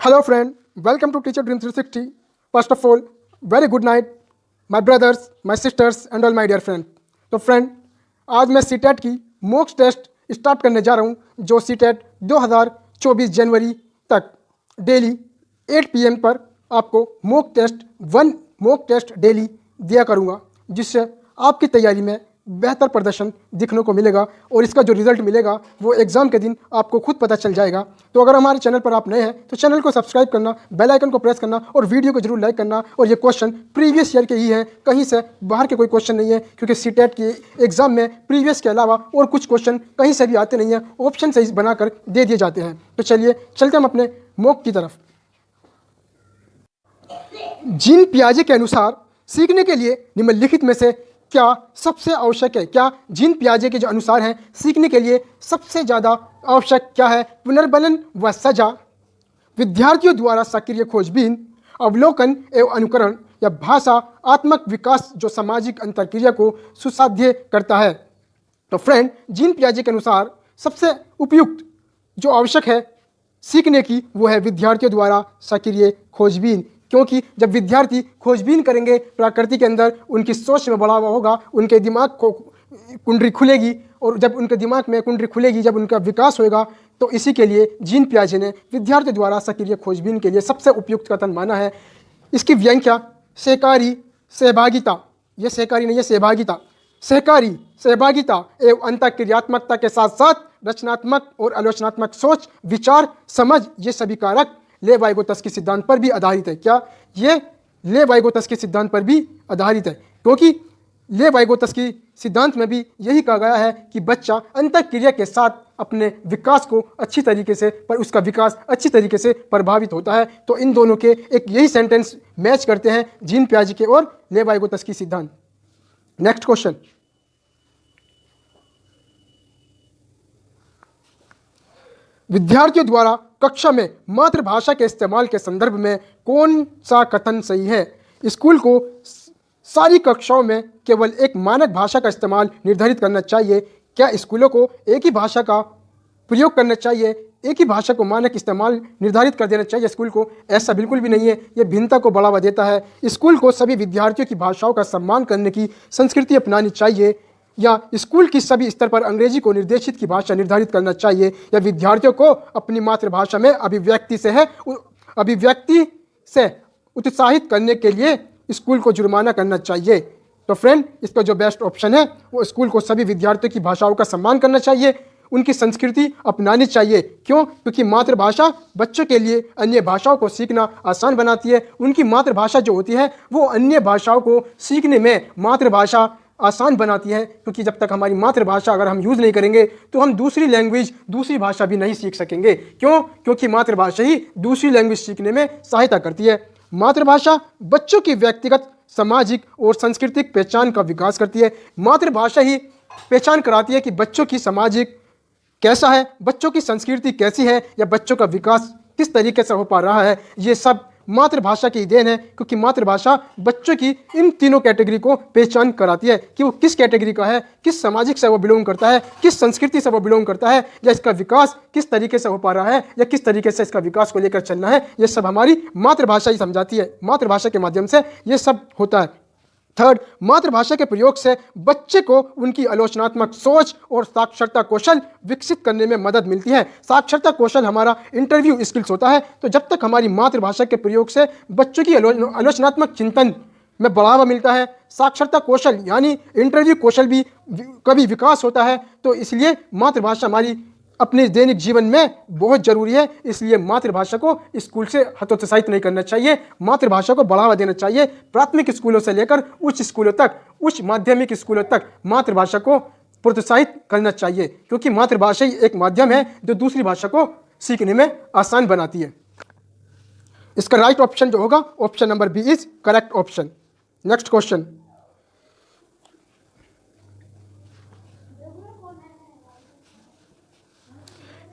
Hello friend, welcome to Teacher Dream 360. First of all, very good night, my brothers, my sisters and all my dear friend. तो friend, आज मैं CTET की mock test start करने जा रहा हूँ, जो सीटेट 2024 जनवरी तक डेली 8 PM पर आपको मॉक टेस्ट डेली दिया करूँगा, जिससे आपकी तैयारी में बेहतर प्रदर्शन दिखने को मिलेगा और इसका जो रिजल्ट मिलेगा वो एग्ज़ाम के दिन आपको खुद पता चल जाएगा। तो अगर हमारे चैनल पर आप नए हैं तो चैनल को सब्सक्राइब करना, बेल आइकन को प्रेस करना और वीडियो को जरूर लाइक करना। और ये क्वेश्चन प्रीवियस ईयर के ही हैं, कहीं से बाहर के कोई क्वेश्चन नहीं है, क्योंकि सीटेट के एग्ज़ाम में प्रीवियस के अलावा और कुछ क्वेश्चन कहीं से भी आते नहीं हैं, ऑप्शन से बनाकर दे दिए जाते हैं। तो चलिए चलते हम अपने मॉक की तरफ। जीन पियाजे के अनुसार सीखने के लिए निम्नलिखित में से क्या सबसे आवश्यक है? क्या जीन पियाजे के जो अनुसार हैं सीखने के लिए सबसे ज़्यादा आवश्यक क्या है? पुनर्बलन व सजा, विद्यार्थियों द्वारा सक्रिय खोजबीन, अवलोकन एवं अनुकरण, या भाषा आत्मक विकास जो सामाजिक अंतरक्रिया को सुसाध्य करता है। तो फ्रेंड, जीन पियाजे के अनुसार सबसे उपयुक्त जो आवश्यक है सीखने की वो है विद्यार्थियों द्वारा सक्रिय खोजबीन, क्योंकि जब विद्यार्थी खोजबीन करेंगे प्रकृति के अंदर, उनकी सोच में बढ़ावा होगा, उनके दिमाग को कुंडली खुलेगी, और जब उनके दिमाग में कुंडली खुलेगी, जब उनका विकास होगा, तो इसी के लिए जीन पियाजे ने विद्यार्थियों द्वारा सक्रिय खोजबीन के लिए सबसे उपयुक्त कथन माना है। इसकी व्याख्या सहकारी सहभागिता, ये सहकारी नहीं है सहभागिता, सहकारी सहभागिता एवं अंतःक्रियात्मकता के साथ साथ रचनात्मक और आलोचनात्मक सोच, विचार, समझ, ये सभी कारक लेव-वाइगोत्स्की सिद्धांत पर भी आधारित है। क्या ये लेव-वाइगोत्स्की सिद्धांत पर भी आधारित है? क्योंकि लेव-वाइगोत्स्की सिद्धांत में भी यही कहा गया है कि बच्चा अंतःक्रिया के साथ अपने विकास को अच्छी तरीके से उसका विकास अच्छी तरीके से प्रभावित होता है। तो इन दोनों के एक यही सेंटेंस मैच करते हैं, जीन पियाजे के और लेव-वाइगोत्स्की सिद्धांत। नेक्स्ट क्वेश्चन, विद्यार्थियों द्वारा कक्षा में मातृभाषा के इस्तेमाल के संदर्भ में कौन सा कथन सही है? स्कूल को सारी कक्षाओं में केवल एक मानक भाषा का इस्तेमाल निर्धारित करना चाहिए। क्या स्कूलों को एक ही भाषा का प्रयोग करना चाहिए, एक ही भाषा को मानक इस्तेमाल निर्धारित कर देना चाहिए स्कूल को? ऐसा बिल्कुल भी नहीं है, ये भिन्नता को बढ़ावा देता है। स्कूल को सभी विद्यार्थियों की भाषाओं का सम्मान करने की संस्कृति अपनानी चाहिए, या स्कूल की सभी स्तर पर अंग्रेजी को निर्देशित की भाषा निर्धारित करना चाहिए, या विद्यार्थियों को अपनी मातृभाषा में अभिव्यक्ति से उत्साहित करने के लिए स्कूल को जुर्माना करना चाहिए। तो फ्रेंड, इसका जो बेस्ट ऑप्शन है वो स्कूल को सभी विद्यार्थियों की भाषाओं का सम्मान करना चाहिए, उनकी संस्कृति अपनानी चाहिए। क्यों? क्योंकि मातृभाषा बच्चों के लिए अन्य भाषाओं को सीखना आसान बनाती है। उनकी मातृभाषा जो होती है वो अन्य भाषाओं को सीखने में मातृभाषा आसान बनाती है, क्योंकि जब तक हमारी मातृभाषा अगर हम यूज़ नहीं करेंगे तो हम दूसरी लैंग्वेज, दूसरी भाषा भी नहीं सीख सकेंगे। क्यों? क्योंकि मातृभाषा ही दूसरी लैंग्वेज सीखने में सहायता करती है। मातृभाषा बच्चों की व्यक्तिगत, सामाजिक और सांस्कृतिक पहचान का विकास करती है। मातृभाषा ही पहचान कराती है कि बच्चों की सामाजिक कैसा है, बच्चों की संस्कृति कैसी है, या बच्चों का विकास किस तरीके से हो पा रहा है। ये सब मातृभाषा की देन है, क्योंकि मातृभाषा बच्चों की इन तीनों कैटेगरी को पहचान कराती है कि वो किस कैटेगरी का है, किस सामाजिक से वो बिलोंग करता है, किस संस्कृति से वो बिलोंग करता है, या इसका विकास किस तरीके से हो पा रहा है, या किस तरीके से इसका विकास को लेकर चलना है। ये सब हमारी मातृभाषा ही समझाती है, मातृभाषा के माध्यम से ये सब होता है। थर्ड, मातृभाषा के प्रयोग से बच्चे को उनकी आलोचनात्मक सोच और साक्षरता कौशल विकसित करने में मदद मिलती है। साक्षरता कौशल हमारा इंटरव्यू स्किल्स होता है। तो जब तक हमारी मातृभाषा के प्रयोग से बच्चों की आलोचनात्मक चिंतन में बढ़ावा मिलता है, साक्षरता कौशल यानी इंटरव्यू कौशल भी कभी विकास होता है। तो इसलिए मातृभाषा हमारी अपने दैनिक जीवन में बहुत ज़रूरी है। इसलिए मातृभाषा को स्कूल से हतोत्साहित नहीं करना चाहिए, मातृभाषा को बढ़ावा देना चाहिए। प्राथमिक स्कूलों से लेकर उच्च स्कूलों तक, उच्च माध्यमिक स्कूलों तक मातृभाषा को प्रोत्साहित करना चाहिए, क्योंकि मातृभाषा ही एक माध्यम है जो दूसरी भाषा को सीखने में आसान बनाती है। इसका राइट ऑप्शन जो होगा, option number B is correct option. Next question,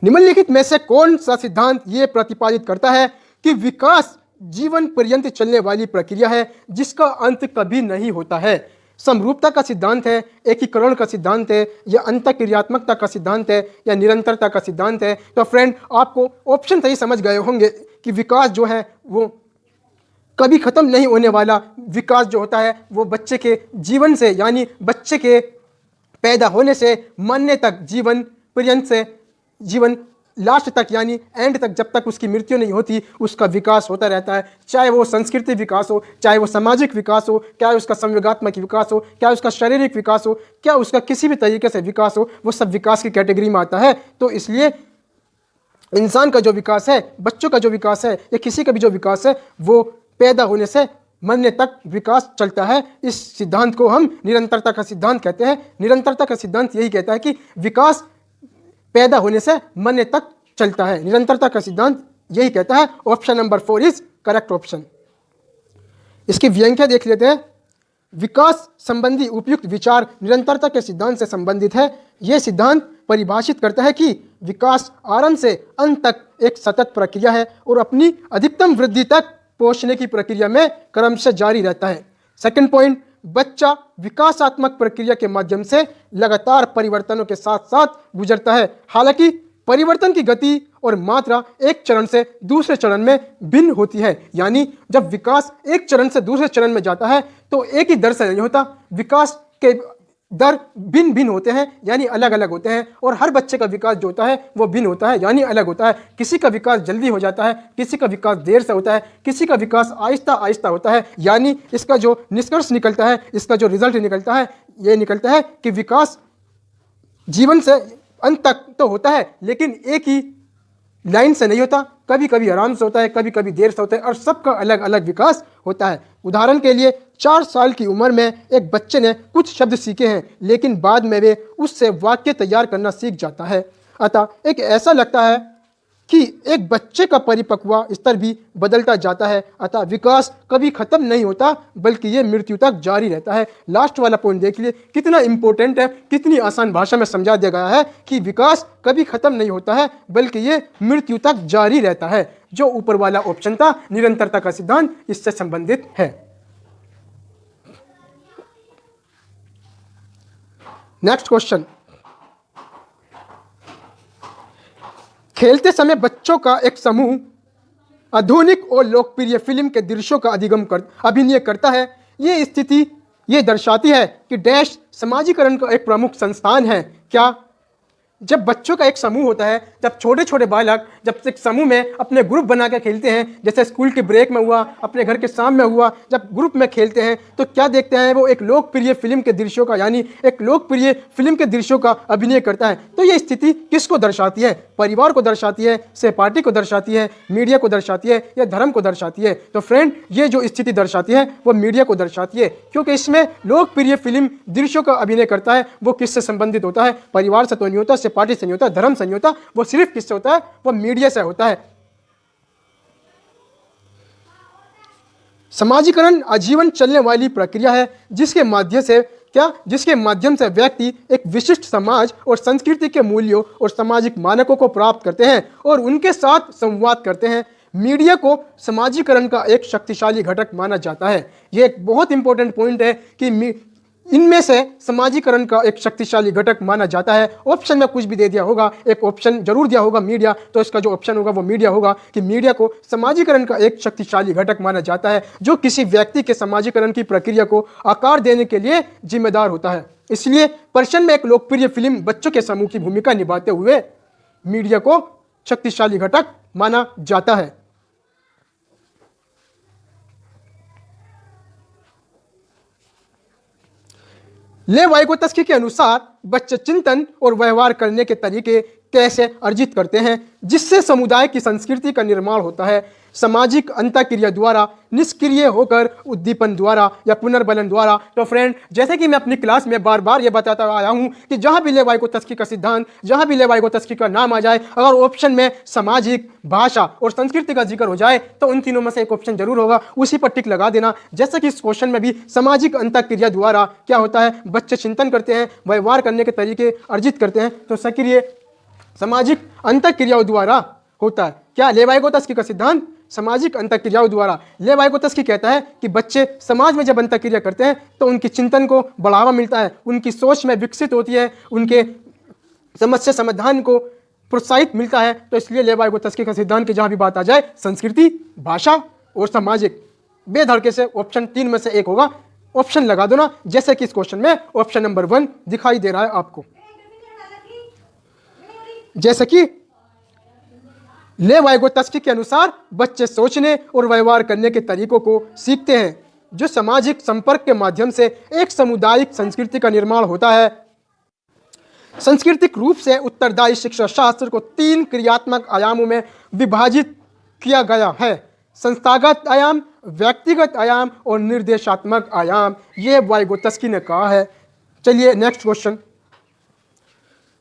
निम्नलिखित में से कौन सा सिद्धांत ये प्रतिपादित करता है कि विकास जीवन पर्यंत चलने वाली प्रक्रिया है जिसका अंत कभी नहीं होता है? समरूपता का सिद्धांत है, एकीकरण का सिद्धांत है, या अंतःक्रियात्मकता का सिद्धांत है, या निरंतरता का सिद्धांत है। तो फ्रेंड, आपको ऑप्शन सही समझ गए होंगे कि विकास जो है वो कभी ख़त्म नहीं होने वाला विकास जो होता है वो बच्चे के जीवन से, यानी बच्चे के पैदा होने से मरने तक, जीवन पर्यंत से जीवन लास्ट तक, यानी एंड तक, जब तक उसकी मृत्यु नहीं होती उसका विकास होता रहता है। चाहे वो सांस्कृतिक विकास हो, चाहे वो सामाजिक विकास हो, क्या उसका संवेगात्मक विकास हो, क्या उसका शारीरिक विकास हो, क्या उसका किसी भी तरीके से विकास हो, वो सब विकास की कैटेगरी में आता है। तो इसलिए इंसान का जो विकास है, बच्चों का जो विकास है, या किसी का भी जो विकास है, वो पैदा होने से मरने तक विकास चलता है। इस सिद्धांत को हम निरंतरता का सिद्धांत कहते हैं। निरंतरता का सिद्धांत यही कहता है कि विकास पैदा होने से मरने तक चलता है। निरंतरता का सिद्धांत यही कहता है। Option number 4 is correct option. इसकी व्याख्या देख लेते हैं। विकास संबंधी उपयुक्त विचार निरंतरता के सिद्धांत से संबंधित है। यह सिद्धांत परिभाषित करता है कि विकास आरंभ से अंत तक एक सतत प्रक्रिया है और अपनी अधिकतम वृद्धि तक पहुंचने की प्रक्रिया में क्रमशः जारी रहता है। सेकंड पॉइंट, बच्चा विकासात्मक प्रक्रिया के माध्यम से लगातार परिवर्तनों के साथ साथ गुजरता है। हालांकि परिवर्तन की गति और मात्रा एक चरण से दूसरे चरण में भिन्न होती है। यानी जब विकास एक चरण से दूसरे चरण में जाता है तो एक ही दर से नहीं होता, विकास के दर भिन्न भिन्न होते हैं, यानी अलग अलग होते हैं। और हर बच्चे का विकास जो होता है वो भिन्न होता है, यानी अलग होता है। किसी का विकास जल्दी हो जाता है, किसी का विकास देर से होता है, किसी का विकास आहिस्ता आहिस्ता होता है। यानी इसका जो निष्कर्ष निकलता है, इसका जो रिजल्ट निकलता है, ये निकलता है कि विकास जीवन से अंत तक तो होता है, लेकिन एक ही लाइन से नहीं होता। कभी कभी आराम से होता है, कभी कभी देर से होता है, और सबका अलग अलग विकास होता है। उदाहरण के लिए 4 साल की उम्र में एक बच्चे ने कुछ शब्द सीखे हैं, लेकिन बाद में वे उससे वाक्य तैयार करना सीख जाता है। अतः एक ऐसा लगता है कि एक बच्चे का परिपक्व स्तर भी बदलता जाता है। अतः विकास कभी खत्म नहीं होता, बल्कि ये मृत्यु तक जारी रहता है। लास्ट वाला पॉइंट देख लिए कितना इंपॉर्टेंट है, कितनी आसान भाषा में समझा दिया गया है कि विकास कभी खत्म नहीं होता है, बल्कि ये मृत्यु तक जारी रहता है। जो ऊपर वाला ऑप्शन था, निरंतरता का सिद्धांत, इससे संबंधित है। नेक्स्ट क्वेश्चन, खेलते समय बच्चों का एक समूह आधुनिक और लोकप्रिय फिल्म के दृश्यों का अभिनय करता है। ये स्थिति ये दर्शाती है कि डैश समाजीकरण का एक प्रमुख संस्थान है। क्या? जब बच्चों का एक समूह होता है, जब छोटे छोटे बालक जब एक समूह में अपने ग्रुप बना कर खेलते हैं, जैसे स्कूल के ब्रेक में हुआ, अपने घर के सामने हुआ, जब ग्रुप में खेलते हैं तो क्या देखते हैं? वो एक लोकप्रिय फिल्म के दृश्यों का, यानी एक लोकप्रिय फिल्म के दृश्यों का अभिनय करता है। तो ये स्थिति किसको दर्शाती है? परिवार को दर्शाती है, सहपाठी को दर्शाती है, मीडिया को दर्शाती है, या धर्म को दर्शाती है? तो फ्रेंड, ये जो स्थिति दर्शाती है वो मीडिया को दर्शाती है, क्योंकि इसमें लोकप्रिय फिल्म दृश्यों का अभिनय करता है। वो किससे संबंधित होता है? परिवार से तो नहीं होता, पार्टी से नहीं होता, धर्म से नहीं होता, वो सिर्फ किससे होता है? वो मीडिया से होता है। समाजीकरण आजीवन चलने वाली प्रक्रिया है, जिसके माध्यम से व्यक्ति एक विशिष्ट समाज और संस्कृति के मूल्यों और सामाजिक मानकों को प्राप्त करते हैं और उनके साथ संवाद करते हैं। मीडिया को समाजीकरण का एक शक्तिशाली घटक माना जाता है। यह एक बहुत इंपॉर्टेंट पॉइंट है कि इनमें से समाजीकरण का एक शक्तिशाली घटक माना जाता है। ऑप्शन में कुछ भी दे दिया होगा, एक ऑप्शन जरूर दिया होगा मीडिया, तो इसका जो ऑप्शन होगा वो मीडिया होगा कि मीडिया को समाजीकरण का एक शक्तिशाली घटक माना जाता है, जो किसी व्यक्ति के समाजीकरण की प्रक्रिया को आकार देने के लिए जिम्मेदार होता है। इसलिए प्रश्न में एक लोकप्रिय फिल्म बच्चों के समूह की भूमिका निभाते हुए मीडिया को शक्तिशाली घटक माना जाता है। ले वाइगोत्स्की के अनुसार बच्चे चिंतन और व्यवहार करने के तरीके कैसे अर्जित करते हैं, जिससे समुदाय की संस्कृति का निर्माण होता है? सामाजिक अंतःक्रिया द्वारा, निष्क्रिय होकर, उद्दीपन द्वारा, या पुनर्बलन द्वारा। तो फ्रेंड, जैसे कि मैं अपनी क्लास में बार बार ये बताता आया हूँ कि जहाँ भी ले वाइगोत्स्की का सिद्धांत, जहाँ भी ले वाइगोत्स्की का नाम आ जाए, अगर ऑप्शन में सामाजिक, भाषा और संस्कृति का जिक्र हो जाए तो उन तीनों में से एक ऑप्शन जरूर होगा, उसी पर टिक लगा देना। जैसे कि इस क्वेश्चन में भी सामाजिक अंतःक्रिया द्वारा क्या होता है? बच्चे चिंतन करते हैं, व्यवहार करने के तरीके अर्जित करते हैं, तो सक्रिय सामाजिक अंतःक्रियाओं द्वारा होता है। क्या ले वाइगोत्स्की का सिद्धांत? सामाजिक अंतःक्रियाओं द्वारा। ले वाइगोत्स्की कहता है कि बच्चे समाज में जब अंतःक्रिया करते हैं तो उनकी चिंतन को बढ़ावा मिलता है, उनकी सोच में विकसित होती है, उनके समस्या समाधान को प्रोत्साहित मिलता है। तो इसलिए ले वाइगोत्स्की का सिद्धांत की जहाँ भी बात आ जाए, संस्कृति, भाषा और सामाजिक, बेधड़के से ऑप्शन 3 में से एक होगा। ऑप्शन लगा दो ना, जैसे कि इस क्वेश्चन में ऑप्शन नंबर 1 दिखाई दे रहा है आपको। जैसे कि ले वाइगोत्स्की के अनुसार बच्चे सोचने और व्यवहार करने के तरीकों को सीखते हैं, जो सामाजिक संपर्क के माध्यम से एक सामुदायिक संस्कृति का निर्माण होता है। सांस्कृतिक रूप से उत्तरदायी शिक्षा शास्त्र को 3 क्रियात्मक आयामों में विभाजित किया गया है: संस्थागत आयाम, व्यक्तिगत आयाम और निर्देशात्मक आयाम। ये वाइगोत्स्की ने कहा है। चलिए नेक्स्ट क्वेश्चन।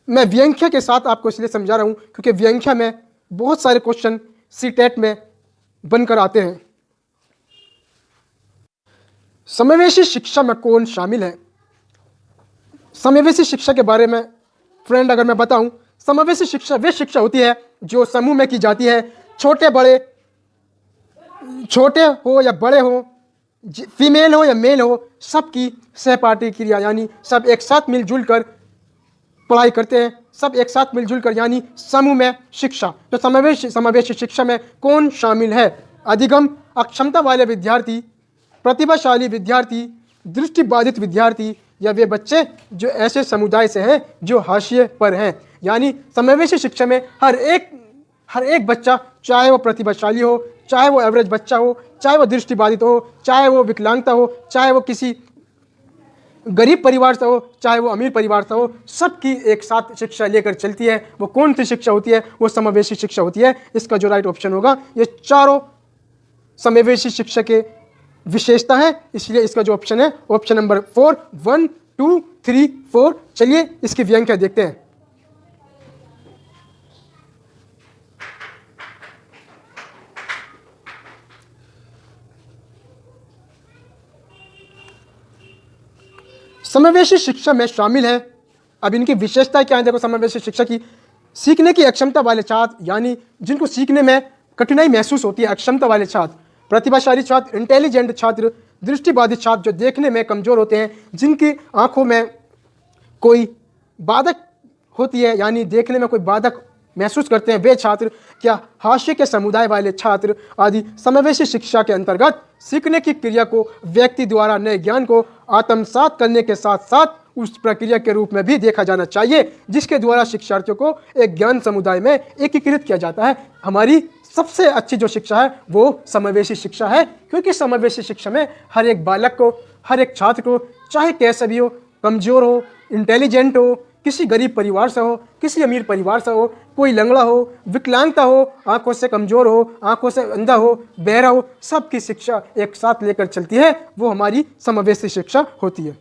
मैं व्याख्या के साथ आपको इसलिए समझा रहा हूं क्योंकि व्याख्या में बहुत सारे क्वेश्चन सीटेट में बनकर आते हैं। समावेशी शिक्षा में कौन शामिल है? समावेशी शिक्षा के बारे में फ्रेंड अगर मैं बताऊं, समावेशी शिक्षा वे शिक्षा होती है जो समूह में की जाती है। छोटे हो या बड़े हो, फीमेल हो या मेल हो, सबकी सहपाठी क्रिया, यानी सब एक साथ मिलजुल कर पढ़ाई करते हैं, सब एक साथ मिलजुल कर, यानी समूह में शिक्षा। तो समावेशी शिक्षा में कौन शामिल है? अधिगम अक्षमता वाले विद्यार्थी, प्रतिभाशाली विद्यार्थी, दृष्टिबाधित विद्यार्थी, या वे बच्चे जो ऐसे समुदाय से हैं जो हाशिए पर हैं। यानी समावेशी शिक्षा में हर एक बच्चा, चाहे वो प्रतिभाशाली हो, चाहे वो एवरेज बच्चा हो, चाहे वो दृष्टिबाधित हो, चाहे वो विकलांगता हो, चाहे वो किसी गरीब परिवार से हो, चाहे वो अमीर परिवार से हो, सबकी एक साथ शिक्षा लेकर चलती है। वो कौन सी शिक्षा होती है? वो समावेशी शिक्षा होती है। इसका जो राइट ऑप्शन होगा, ये चारों समावेशी शिक्षा के विशेषता है, इसलिए इसका जो ऑप्शन है ऑप्शन नंबर 4, 1, 2, 3, 4। चलिए इसकी व्याख्या देखते हैं। समावेशी शिक्षा में शामिल है। अब इनकी विशेषता क्या है? देखो, समावेशी शिक्षा की सीखने की अक्षमता वाले छात्र, यानी जिनको सीखने में कठिनाई महसूस होती है, अक्षमता वाले छात्र, प्रतिभाशाली छात्र, इंटेलिजेंट छात्र, दृष्टिबाधित छात्र जो देखने में कमजोर होते हैं, जिनकी आंखों में कोई बाधक होती है, यानी देखने में कोई बाधक महसूस करते हैं, वे छात्र, क्या हाशिए के समुदाय वाले छात्र आदि समावेशी शिक्षा के अंतर्गत सीखने की क्रिया को व्यक्ति द्वारा नए ज्ञान को आत्मसात करने के साथ साथ उस प्रक्रिया के रूप में भी देखा जाना चाहिए जिसके द्वारा शिक्षार्थियों को एक ज्ञान समुदाय में एकीकृत किया जाता है। हमारी सबसे अच्छी जो शिक्षा है वो समावेशी शिक्षा है, क्योंकि समावेशी शिक्षा में हर एक बालक को, हर एक छात्र को, चाहे कैसे भी हो, कमजोर हो, इंटेलिजेंट हो, किसी गरीब परिवार से हो, किसी अमीर परिवार से हो, कोई लंगड़ा हो, विकलांगता हो, आंखों से कमजोर हो, आंखों से अंधा हो, बहरा हो, सबकी शिक्षा एक साथ लेकर चलती है, वो हमारी समावेशी शिक्षा होती है।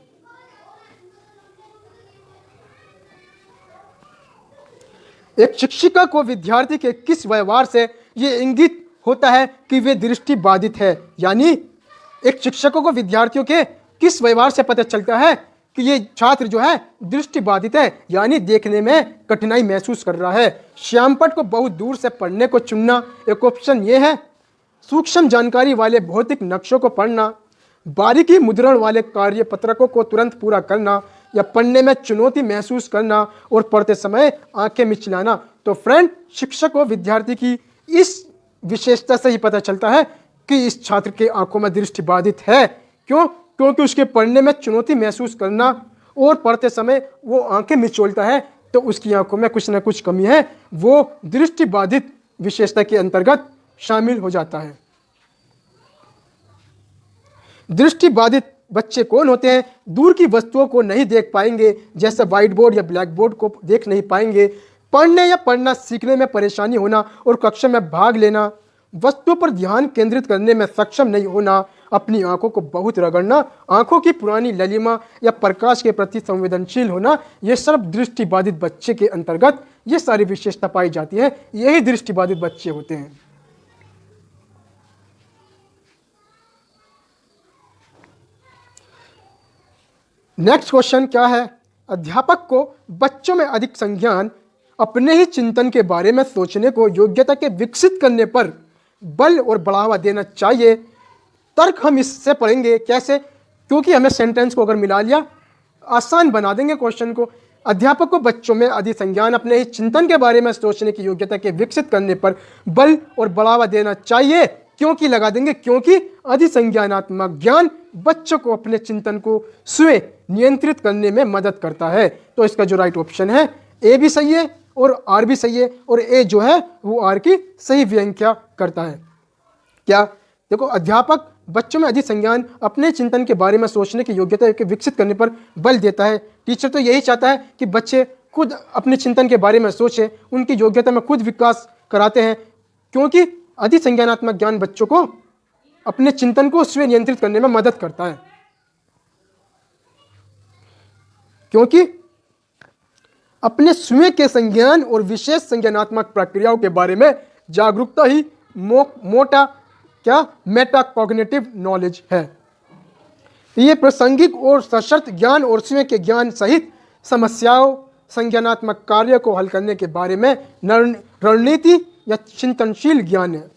एक शिक्षिका को विद्यार्थी के किस व्यवहार से ये इंगित होता है कि वे दृष्टिबाधित है? यानी एक शिक्षकों को विद्यार्थियों के किस व्यवहार से पता चलता है कि ये छात्र जो है दृष्टिबाधित है, यानी देखने में कठिनाई महसूस कर रहा है। श्यामपट्ट को बहुत दूर से पढ़ने को चुनना, एक ऑप्शन ये है। सूक्ष्म जानकारी वाले भौतिक नक्शों को पढ़ना, बारीकी मुद्रण वाले कार्य पत्रकों को तुरंत पूरा करना, या पढ़ने में चुनौती महसूस करना और पढ़ते समय आंखें मिचलाना। तो फ्रेंड, शिक्षक को विद्यार्थी की इस विशेषता से ही पता चलता है कि इस छात्र के आंखों में दृष्टिबाधित है। क्यों? क्योंकि उसके पढ़ने में चुनौती महसूस करना और पढ़ते समय वो आंखें मिचोलता है, तो उसकी आंखों में कुछ ना कुछ कमी है, वो दृष्टिबाधित विशेषता के अंतर्गत शामिल हो जाता है। दृष्टिबाधित बच्चे कौन होते हैं? दूर की वस्तुओं को नहीं देख पाएंगे, जैसे व्हाइट बोर्ड या ब्लैक बोर्ड को देख नहीं पाएंगे, पढ़ने या पढ़ना सीखने में परेशानी होना और कक्षा में भाग लेना, वस्तुओं पर ध्यान केंद्रित करने में सक्षम नहीं होना, अपनी आंखों को बहुत रगड़ना, आंखों की पुरानी ललिमा या प्रकाश के प्रति संवेदनशील होना, ये सब दृष्टिबाधित बच्चे के अंतर्गत ये सारी विशेषता पाई जाती है। यही दृष्टिबाधित बच्चे होते हैं। नेक्स्ट क्वेश्चन क्या है? अध्यापक को बच्चों में अधिक संज्ञान, अपने ही चिंतन के बारे में सोचने को योग्यता के विकसित करने पर बल और बढ़ावा देना चाहिए। तर्क हम इससे पढ़ेंगे कैसे, क्योंकि हमें सेंटेंस को अगर मिला लिया आसान बना देंगे क्वेश्चन को। अध्यापक को बच्चों में अधिसंज्ञान अपने ही चिंतन के बारे में सोचने की योग्यता के विकसित करने पर बल और बढ़ावा देना चाहिए। क्योंकि लगा देंगे, क्योंकि अधिसंज्ञानात्मक ज्ञान बच्चों को अपने चिंतन को स्वयं नियंत्रित करने में मदद करता है। तो इसका जो राइट ऑप्शन है ए भी सही है और आर भी सही है, और ए जो है वो आर की सही व्याख्या करता है। क्या देखो, अध्यापक बच्चों में अधिसंज्ञान अपने चिंतन के बारे में सोचने की योग्यता के विकसित करने पर बल देता है। टीचर तो यही चाहता है कि बच्चे खुद अपने चिंतन के बारे में सोचें, उनकी योग्यता में खुद विकास कराते हैं, क्योंकि अधिसंज्ञानात्मक ज्ञान बच्चों को अपने चिंतन को स्वयं नियंत्रित करने में मदद करता है। क्योंकि अपने स्वयं के संज्ञान और विशेष संज्ञानात्मक प्रक्रियाओं के बारे में जागरूकता ही मोटा क्या मेटाकॉग्निटिव नॉलेज है। ये प्रासंगिक और सशर्त ज्ञान और स्वयं के ज्ञान सहित समस्याओं संज्ञानात्मक कार्य को हल करने के बारे में रणनीति या चिंतनशील ज्ञान है।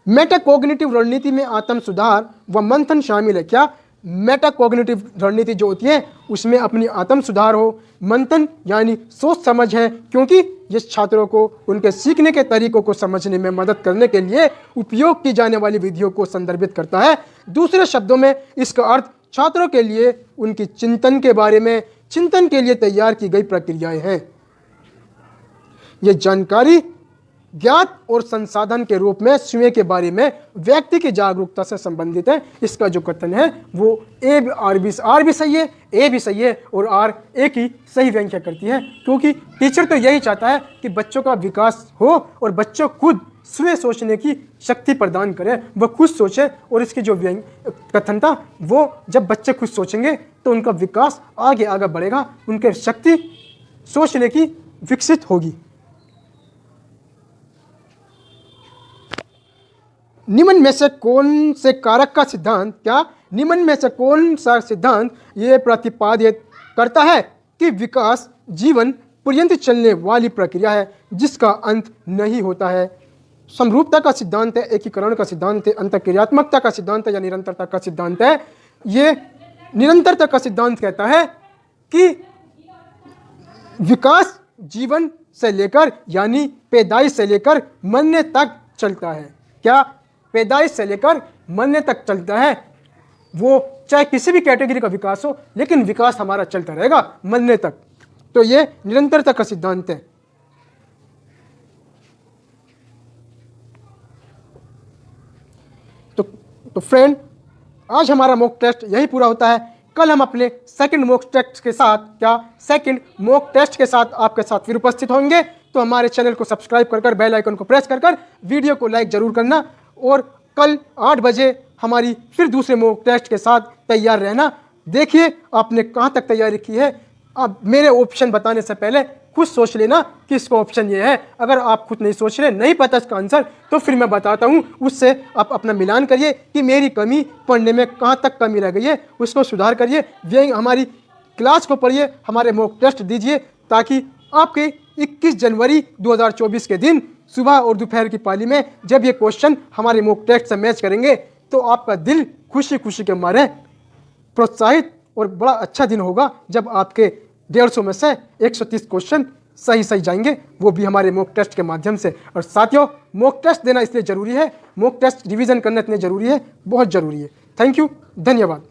मेटाकॉग्निटिव रणनीति में आत्म सुधार व मंथन शामिल है। क्या मेटाकॉग्निटिव रणनीति जो होती है उसमें अपनी आत्म सुधार हो, मंथन यानी सोच समझ है, क्योंकि ये छात्रों को उनके सीखने के तरीकों को समझने में मदद करने के लिए उपयोग की जाने वाली विधियों को संदर्भित करता है। दूसरे शब्दों में इसका अर्थ छात्रों के लिए उनकी चिंतन के बारे में चिंतन के लिए तैयार की गई प्रक्रियाएं हैं। ये जानकारी ज्ञात और संसाधन के रूप में स्वयं के बारे में व्यक्ति की जागरूकता से संबंधित है। इसका जो कथन है वो आर भी सही है, ए भी सही है और आर ए की सही व्याख्या करती है, क्योंकि टीचर तो यही चाहता है कि बच्चों का विकास हो और बच्चों खुद स्वयं सोचने की शक्ति प्रदान करे, वह खुद सोचे। और इसकी जो कथन था वो जब बच्चे खुद सोचेंगे तो उनका विकास आगे आगे बढ़ेगा, उनके शक्ति सोचने की विकसित होगी। निम्न में से कौन से कारक का सिद्धांत, क्या निम्न में से कौन सा सिद्धांत ये प्रतिपादित करता है कि विकास जीवन पर्यंत चलने वाली प्रक्रिया है जिसका अंत नहीं होता है। समरूपता का सिद्धांत है, एकीकरण का सिद्धांत है, अंतःक्रियात्मकता का सिद्धांत है या निरंतरता का सिद्धांत है। ये निरंतरता का सिद्धांत कहता है कि विकास जीवन से लेकर यानी पैदाइश से लेकर मरने तक चलता है। क्या पैदाइश से लेकर मरने तक चलता है, वो चाहे किसी भी कैटेगरी का विकास हो, लेकिन विकास हमारा चलता रहेगा मरने तक। तो ये निरंतरता का सिद्धांत है। तो फ्रेंड, आज हमारा मॉक टेस्ट यही पूरा होता है। कल हम अपने सेकंड मॉक टेस्ट के साथ आपके साथ फिर उपस्थित होंगे। तो हमारे चैनल को सब्सक्राइब कर बेल आइकन को प्रेस कर वीडियो को लाइक जरूर करना, और कल 8 बजे हमारी फिर दूसरे मॉक टेस्ट के साथ तैयार रहना। देखिए आपने कहाँ तक तैयारी की है। अब मेरे ऑप्शन बताने से पहले खुद सोच लेना कि इसका ऑप्शन ये है। अगर आप खुद नहीं सोच रहे, नहीं पता इसका आंसर, तो फिर मैं बताता हूँ, उससे आप अपना मिलान करिए कि मेरी कमी पढ़ने में कहाँ तक कमी रह गई है, उसको सुधार करिए। वे हमारी क्लास को पढ़िए, हमारे मॉक टेस्ट दीजिए, ताकि आपके 21 जनवरी 2024 के दिन सुबह और दोपहर की पाली में जब ये क्वेश्चन हमारे मॉक टेस्ट से मैच करेंगे तो आपका दिल खुशी खुशी के मारे प्रोत्साहित और बड़ा अच्छा दिन होगा, जब आपके 150 में से 130 क्वेश्चन सही जाएंगे, वो भी हमारे मॉक टेस्ट के माध्यम से। और साथियों, मॉक टेस्ट देना इसलिए ज़रूरी है, मॉक टेस्ट रिवीजन करना इतने ज़रूरी है, बहुत ज़रूरी है। थैंक यू, धन्यवाद।